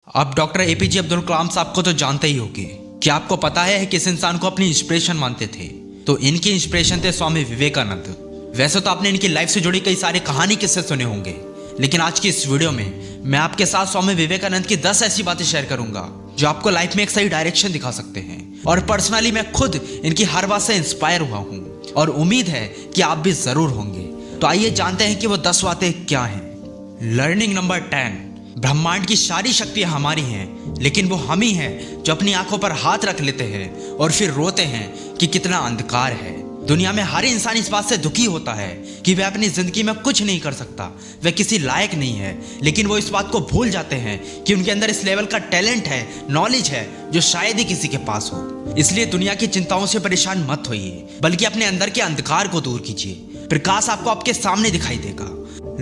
आप doctor APJ Abdul Kalam साहब को तो जानते ही होंगे। क्या आपको पता है किस इंसान को अपनी इंस्पिरेशन मानते थे? तो इनकी इंस्पिरेशन थे स्वामी विवेकानंद। वैसे तो आपने इनकी लाइफ से जुड़ी कई सारी कहानी किस्से सुने होंगे, लेकिन आज की इस वीडियो में मैं आपके साथ स्वामी विवेकानंद की 10 ऐसी बातें शेयर करूंगा जो आपको लाइफ में एक सही डायरेक्शन दिखा सकते हैं। और पर्सनली मैं खुद इनकी हर बात से इंस्पायर हुआ हूँ और उम्मीद है कि आप भी जरूर होंगे। तो आइए जानते हैं कि वो 10 बातें क्या हैं। Learning number 10। ब्रह्मांड की सारी शक्तियां हमारी हैं, लेकिन वो हम ही हैं जो अपनी आंखों पर हाथ रख लेते हैं और फिर रोते हैं कि कितना अंधकार है। दुनिया में हर इंसान इस बात से दुखी होता है कि वह अपनी जिंदगी में कुछ नहीं कर सकता, वह किसी लायक नहीं है, लेकिन वो इस बात को भूल जाते हैं कि उनके अंदर इस लेवल का टैलेंट है, नॉलेज है जो शायद ही किसी के पास हो। इसलिए दुनिया की चिंताओं से परेशान मत होइए, बल्कि अपने अंदर के अंधकार को दूर कीजिए। प्रकाश आपको आपके सामने दिखाई देगा।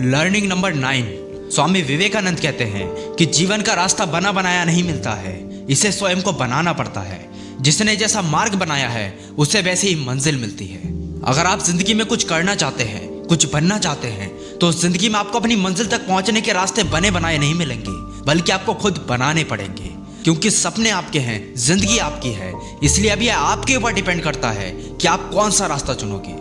Learning number 9। स्वामी विवेकानंद कहते हैं कि जीवन का रास्ता बना बनाया नहीं मिलता है, इसे स्वयं को बनाना पड़ता है। जिसने जैसा मार्ग बनाया है उसे वैसे ही मंजिल मिलती है। अगर आप जिंदगी में कुछ करना चाहते हैं, कुछ बनना चाहते हैं, तो उस जिंदगी में आपको अपनी मंजिल तक पहुंचने के रास्ते बने बनाए नहीं मिलेंगे, बल्कि आपको खुद बनाने पड़ेंगे। क्योंकि सपने आपके हैं, जिंदगी आपकी है, इसलिए अब यह आपके ऊपर डिपेंड करता है कि आप कौन सा रास्ता चुनोगे।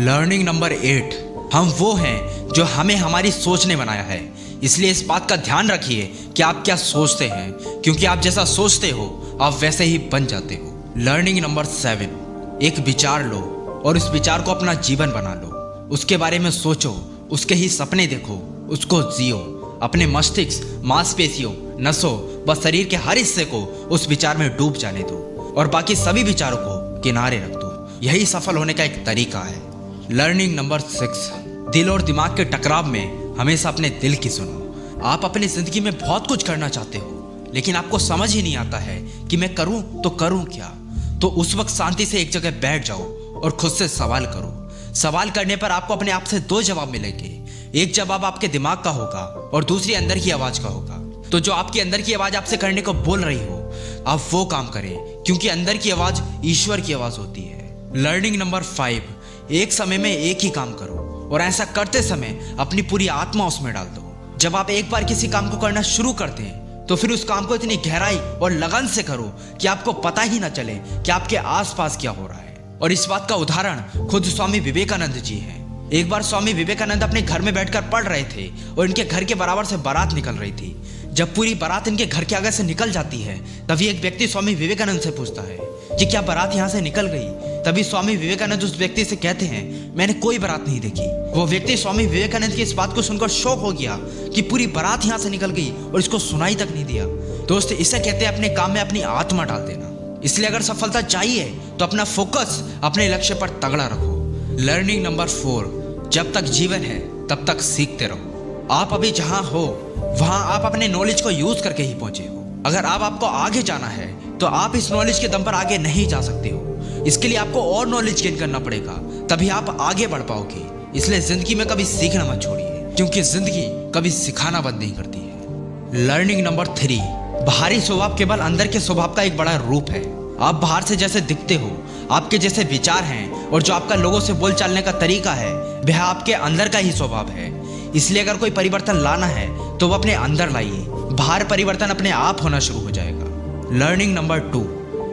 Learning number 8। हम वो हैं जो हमें हमारी सोच ने बनाया है, इसलिए इस बात का ध्यान रखिए कि आप क्या सोचते हैं, क्योंकि आप जैसा सोचते हो आप वैसे ही बन जाते हो। Learning number 7। एक विचार लो और उस विचार को अपना जीवन बना लो। उसके बारे में सोचो, उसके ही सपने देखो, उसको जियो। अपने मस्तिष्क, मांसपेशियों, नसों व शरीर के हर हिस्से को उस विचार में डूब जाने दो और बाकी सभी विचारों को किनारे रख दो। यही सफल होने का एक तरीका है। Learning number 6। दिल और दिमाग के टकराव में हमेशा अपने दिल की सुनो। आप अपनी जिंदगी में बहुत कुछ करना चाहते हो, लेकिन आपको समझ ही नहीं आता है कि मैं करूं तो करूं क्या। तो उस वक्त शांति से एक जगह बैठ जाओ और खुद से सवाल करो। सवाल करने पर आपको अपने आप से 2 जवाब मिलेंगे। एक जवाब आपके दिमाग का होगा और दूसरी अंदर की आवाज का होगा। तो जो आपकी अंदर की आवाज आपसे करने को बोल रही हो, आप वो काम करें, क्योंकि अंदर की आवाज ईश्वर की आवाज होती है। Learning number 5। एक समय में एक ही काम करो और ऐसा करते समय अपनी पूरी आत्मा उसमें डाल दो। जब आप एक बार किसी काम को करना शुरू करते हैं तो फिर उस काम को इतनी गहराई और लगन से करो कि आपको पता ही ना चले कि आपके आसपास क्या हो रहा है। और इस बात का उदाहरण खुद स्वामी विवेकानंद जी हैं। एक बार स्वामी विवेकानंद अपने घर में बैठकर पढ़ रहे थे और इनके घर के बराबर से बारात निकल रही थी। जब पूरी बारात इनके घर के आगे से निकल जाती है, तभी एक व्यक्ति स्वामी विवेकानंद से पूछता है कि क्या बारात यहाँ से निकल गई? तभी स्वामी विवेकानंद उस व्यक्ति से कहते हैं, मैंने कोई बारात नहीं देखी। वो व्यक्ति स्वामी विवेकानंद की इस बात को सुनकर शॉक हो गया कि पूरी बारात यहाँ से निकल गई और इसको सुनाई तक नहीं दिया। दोस्त, इसे कहते हैं अपने काम में अपनी आत्मा डाल देना। इसलिए अगर सफलता चाहिए तो अपना फोकस अपने लक्ष्य पर तगड़ा रखो। Learning number 4। जब तक जीवन है तब तक सीखते रहो। आप अभी जहां हो वहां आप अपने नॉलेज को यूज करके ही पहुंचे हो। अगर आपको आगे जाना है तो आप इस नॉलेज के दम पर आगे नहीं जा सकते हो। इसके लिए आपको और नॉलेज गेन करना पड़ेगा, तभी आप आगे बढ़ पाओगे। इसलिए जिंदगी में कभी सीखना मत छोड़िए, क्योंकि जिंदगी कभी सिखाना बंद नहीं करती है। Learning number 3। बाहरी स्वभाव केवल अंदर के स्वभाव का एक बड़ा रूप है। आप बाहर से जैसे दिखते हो, आपके जैसे विचार हैं और जो आपका लोगों से बोल चालने का तरीका है, वह आपके अंदर का ही स्वभाव है। इसलिए अगर कोई परिवर्तन लाना है तो वो अपने अंदर लाइए, बाहर परिवर्तन अपने आप होना शुरू हो जाएगा। Learning number 2।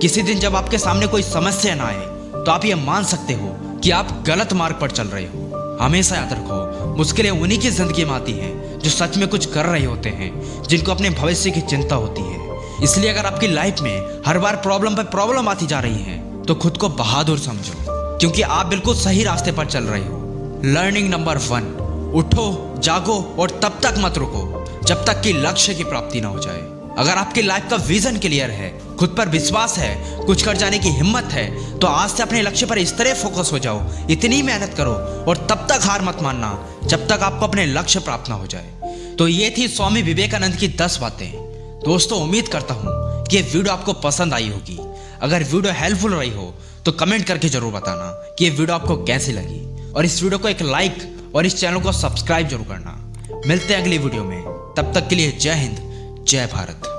किसी दिन जब आपके सामने कोई समस्या ना आए तो आप ये मान सकते हो कि आप गलत मार्ग पर चल रहे हो। हमेशा याद रखो, मुश्किलें उन्हीं की जिंदगी में आती हैं जो सच में कुछ कर रहे होते हैं, जिनको अपने भविष्य की चिंता होती है। इसलिए अगर आपकी लाइफ में हर बार प्रॉब्लम पर प्रॉब्लम आती जा रही है तो खुद को बहादुर समझो, क्योंकि आप बिल्कुल सही रास्ते पर चल रहे हो। Learning number 1। उठो, जागो और तब तक मत रुको जब तक कि लक्ष्य की प्राप्ति ना हो जाए। अगर आपकी लाइफ का विजन क्लियर है, खुद पर विश्वास है, कुछ कर जाने की हिम्मत है, तो आज से अपने लक्ष्य पर इस तरह फोकस हो जाओ, इतनी मेहनत करो और तब तक हार मत मानना जब तक आपको अपने लक्ष्य प्राप्त ना हो जाए। तो ये थी स्वामी विवेकानंद की 10 बातें। दोस्तों, उम्मीद करता हूँ कि ये वीडियो आपको पसंद आई होगी। अगर वीडियो हेल्पफुल रही हो तो कमेंट करके जरूर बताना कि ये वीडियो आपको कैसी लगी, और इस वीडियो को एक लाइक और इस चैनल को सब्सक्राइब जरूर करना। मिलते हैं अगली वीडियो में, तब तक के लिए जय हिंद, जय भारत।